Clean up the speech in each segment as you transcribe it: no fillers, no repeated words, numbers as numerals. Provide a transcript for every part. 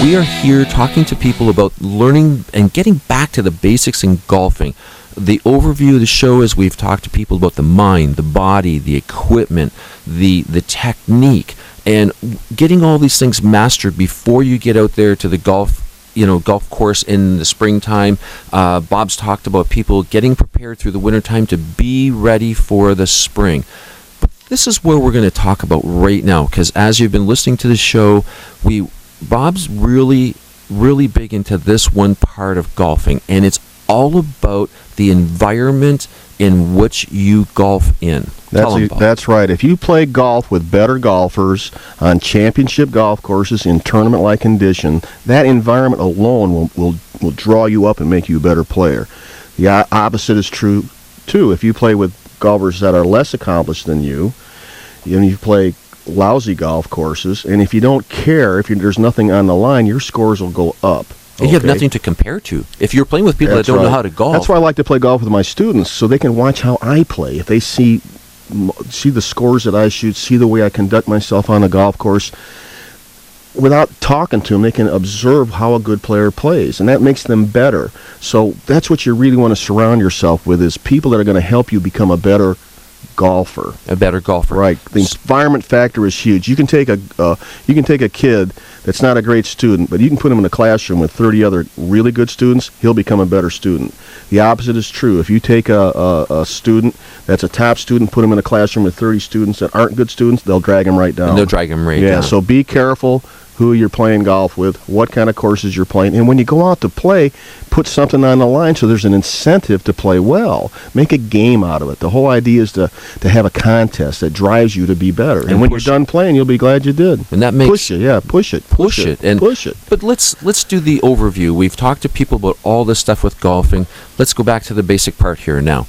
we are here talking to people about learning and getting back to the basics in golfing. The overview of the show is we've talked to people about the mind, the body, the equipment, the technique, and getting all these things mastered before you get out there to the golf course in the springtime. Bob's talked about people getting prepared through the wintertime to be ready for the spring. But this is where we're going to talk about right now, because as you've been listening to the show, Bob's really, really big into this one part of golfing, and it's all about the environment in which you golf in. That's right. If you play golf with better golfers on championship golf courses in tournament-like condition, that environment alone will draw you up and make you a better player. The opposite is true, too. If you play with golfers that are less accomplished than you play lousy golf courses, and if you don't care, if there's nothing on the line, your scores will go up. You have nothing to compare to. If you're playing with people that don't know how to golf. That's why I like to play golf with my students, so they can watch how I play. If they see the scores that I shoot, see the way I conduct myself on a golf course, without talking to them, they can observe how a good player plays, and that makes them better. So that's what you really want to surround yourself with, is people that are going to help you become a better golfer. A better golfer. Right. The environment factor is huge. You can take a kid that's not a great student, but you can put him in a classroom with 30 other really good students, he'll become a better student. The opposite is true. If you take a student that's a top student, put him in a classroom with 30 students that aren't good students, they'll drag him right down. And they'll drag him right down. Yeah, so be careful who you're playing golf with, what kind of courses you're playing, and when you go out to play, put something on the line so there's an incentive to play well. Make a game out of it. The whole idea is to have a contest that drives you to be better. And when you're done playing, you'll be glad you did. And that makes push it. Push it. But let's do the overview. We've talked to people about all this stuff with golfing. Let's go back to the basic part here now.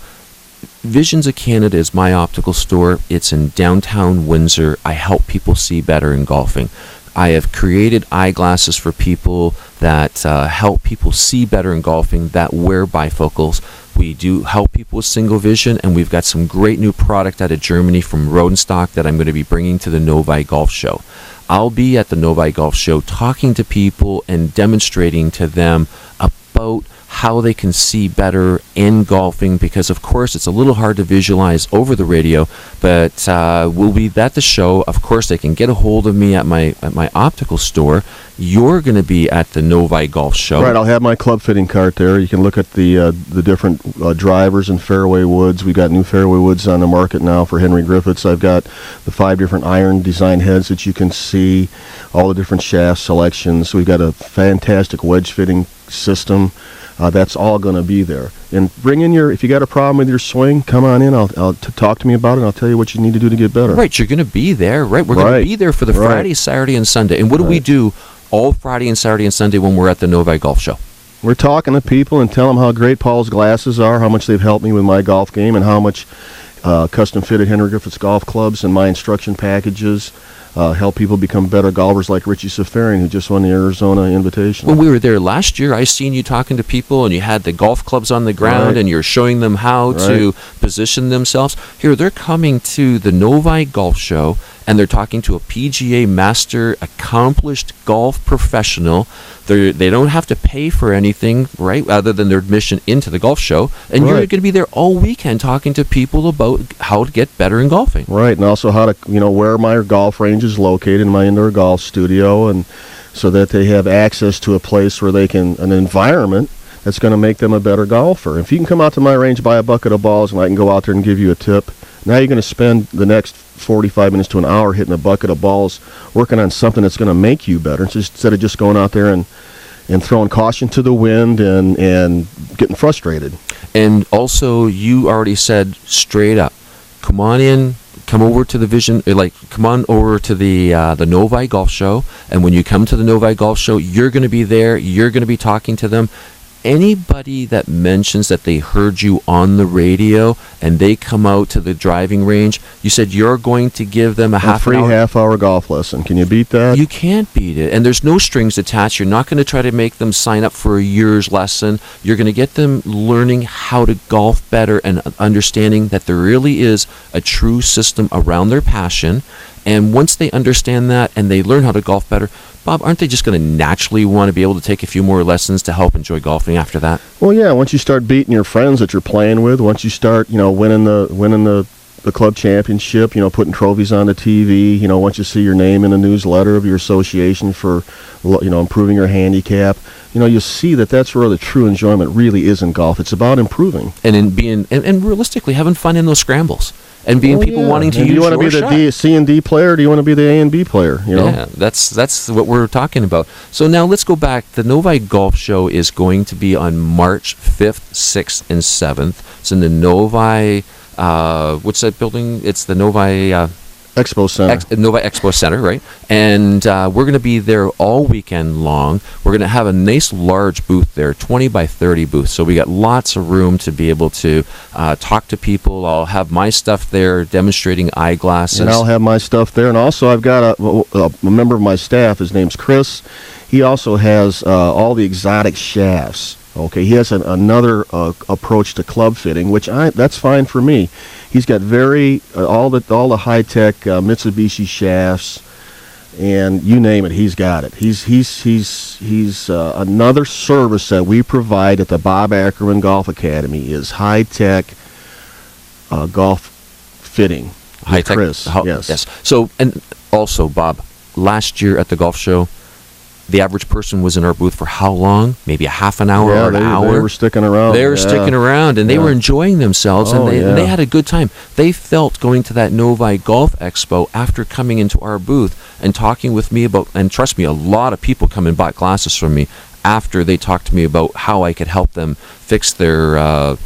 Visions of Canada is my optical store. It's in downtown Windsor. I help people see better in golfing. I have created eyeglasses for people that help people see better in golfing, that wear bifocals. We do help people with single vision, and we've got some great new product out of Germany from Rodenstock that I'm going to be bringing to the Novi Golf Show. I'll be at the Novi Golf Show talking to people and demonstrating to them about how they can see better in golfing, because of course it's a little hard to visualize over the radio, but we'll be at the show. Of course they can get a hold of me at my optical store. You're going to be at the Novi Golf Show. Right, I'll have my club fitting cart there. You can look at the different drivers and fairway woods. We've got new fairway woods on the market now for Henry Griffiths. I've got the 5 different iron design heads that you can see, all the different shaft selections. We've got a fantastic wedge fitting system. That's all going to be there. And bring in if you got a problem with your swing, come on in. I'll talk to me about it, and I'll tell you what you need to do to get better. Right, you're going to be there, right? We're going to be there for the Friday, Saturday, and Sunday. And what do we do all Friday and Saturday and Sunday when we're at the Novi Golf Show? We're talking to people and tell them how great Paul's glasses are, how much they've helped me with my golf game, and how much custom-fitted Henry Griffiths golf clubs and my instruction packages help people become better golfers, like Richie Safarian, who just won the Arizona Invitational. When we were there last year, I seen you talking to people, and you had the golf clubs on the ground, and you're showing them how to position themselves. Here, they're coming to the Novi Golf Show, and they're talking to a PGA Master, accomplished golf professional. They don't have to pay for anything, right, other than their admission into the golf show. And you're going to be there all weekend talking to people about how to get better in golfing. Right, and also how to, where my golf range is located in my indoor golf studio, and so that they have access to a place where they can, an environment that's going to make them a better golfer. If you can come out to my range, buy a bucket of balls, and I can go out there and give you a tip, now you're going to spend the next 45 minutes to an hour hitting a bucket of balls, working on something that's going to make you better, instead of just going out there and throwing caution to the wind and getting frustrated. And also, you already said straight up, come on in, come over to the come on over to the Novi Golf Show, and when you come to the Novi Golf Show, you're going to be there, you're going to be talking to them. Anybody that mentions that they heard you on the radio and they come out to the driving range, you said you're going to give them a free half-hour golf lesson. Can you beat that? You can't beat it. And there's no strings attached. You're not going to try to make them sign up for a year's lesson. You're going to get them learning how to golf better and understanding that there really is a true system around their passion. And once they understand that and they learn how to golf better, Bob, aren't they just going to naturally want to be able to take a few more lessons to help enjoy golfing after that? Well, yeah. Once you start beating your friends that you're playing with, once you start, winning the club championship, putting trophies on the TV, once you see your name in the newsletter of your association for, improving your handicap, you see that that's where the true enjoyment really is in golf. It's about improving. And in being, and realistically, having fun in those scrambles. And being people wanting to use your shot. Do you want to be the C and D player, or do you want to be the A and B player? Yeah, that's what we're talking about. So now let's go back. The Novi Golf Show is going to be on March 5th, 6th, and 7th. It's in the Novi, what's that building? It's the Novi... Expo Center. Novi Expo Center, right? And we're going to be there all weekend long. We're going to have a nice large booth there, 20 by 30 booth. So we got lots of room to be able to talk to people. I'll have my stuff there demonstrating eyeglasses. And I'll have my stuff there. And also I've got a member of my staff. His name's Chris. He also has all the exotic shafts. Okay, he has another approach to club fitting, which that's fine for me. He's got all the high tech Mitsubishi shafts, and you name it, he's got it. He's another service that we provide at the Bob Ackerman Golf Academy is high tech golf fitting. High tech, Chris, yes. So, and also, Bob, last year at the golf show, the average person was in our booth for how long? Maybe a half an hour or an hour? They were sticking around. They were sticking around, and they were enjoying themselves, and they had a good time. They felt going to that Novi Golf Expo after coming into our booth and talking with me about, and trust me, a lot of people come and bought glasses from me after they talked to me about how I could help them fix their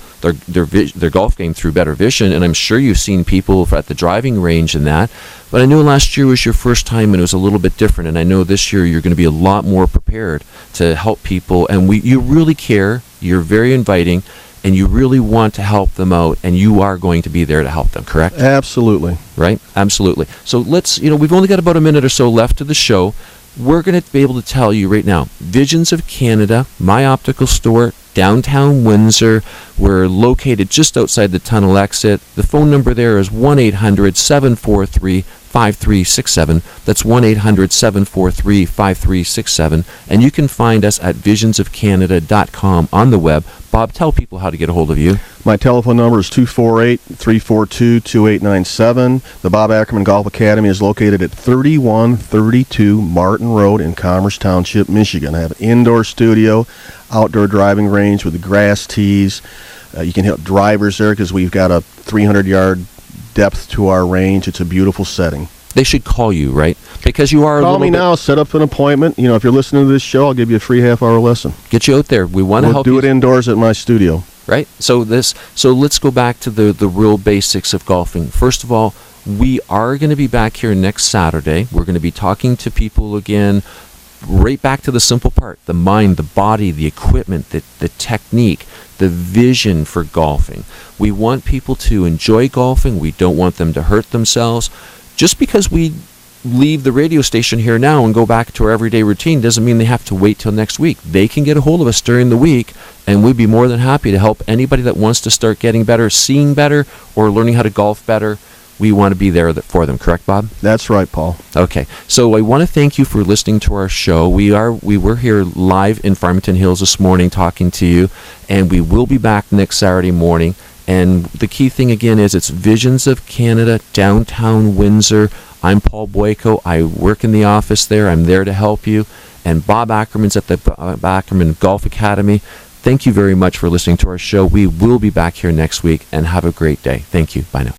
golf game through better vision. And I'm sure you've seen people at the driving range and that. But I know last year was your first time and it was a little bit different. And I know this year you're going to be a lot more prepared to help people. And you really care. You're very inviting. And you really want to help them out. And you are going to be there to help them, correct? Absolutely. Right? Absolutely. So let's, we've only got about a minute or so left of the show. We're going to be able to tell you right now, Visions of Canada, my optical store, downtown Windsor. We're located just outside the tunnel exit. The phone number there is 1-800-743-5367. That's 1-800-743-5367. And you can find us at visionsofcanada.com on the web. Bob, tell people how to get a hold of you. My telephone number is 248-342-2897. The Bob Ackerman Golf Academy is located at 3132 Martin Road in Commerce Township, Michigan. I have an indoor studio, outdoor driving range with the grass tees. You can hit drivers there because we've got a 300-yard depth to our range. It's a beautiful setting. They should call you, right? Because you are Call me now, set up an appointment. If you're listening to this show, I'll give you a free half-hour lesson. Get you out there. We want to help you. Do it indoors at my studio. Right? So let's go back to the real basics of golfing. First of all, we are going to be back here next Saturday. We're going to be talking to people again, right back to the simple part, the mind, the body, the equipment, the technique, the vision for golfing. We want people to enjoy golfing. We don't want them to hurt themselves. Just because we leave the radio station here now and go back to our everyday routine doesn't mean they have to wait till next week. They can get a hold of us during the week, and we'd be more than happy to help anybody that wants to start getting better, seeing better, or learning how to golf better. We want to be there for them. Correct, Bob? That's right, Paul. Okay. So I want to thank you for listening to our show. We were here live in Farmington Hills this morning talking to you, and we will be back next Saturday morning. And the key thing, again, is it's Visions of Canada, downtown Windsor. I'm Paul Boyko. I work in the office there. I'm there to help you. And Bob Ackerman's at the Bob Ackerman Golf Academy. Thank you very much for listening to our show. We will be back here next week, and have a great day. Thank you. Bye now.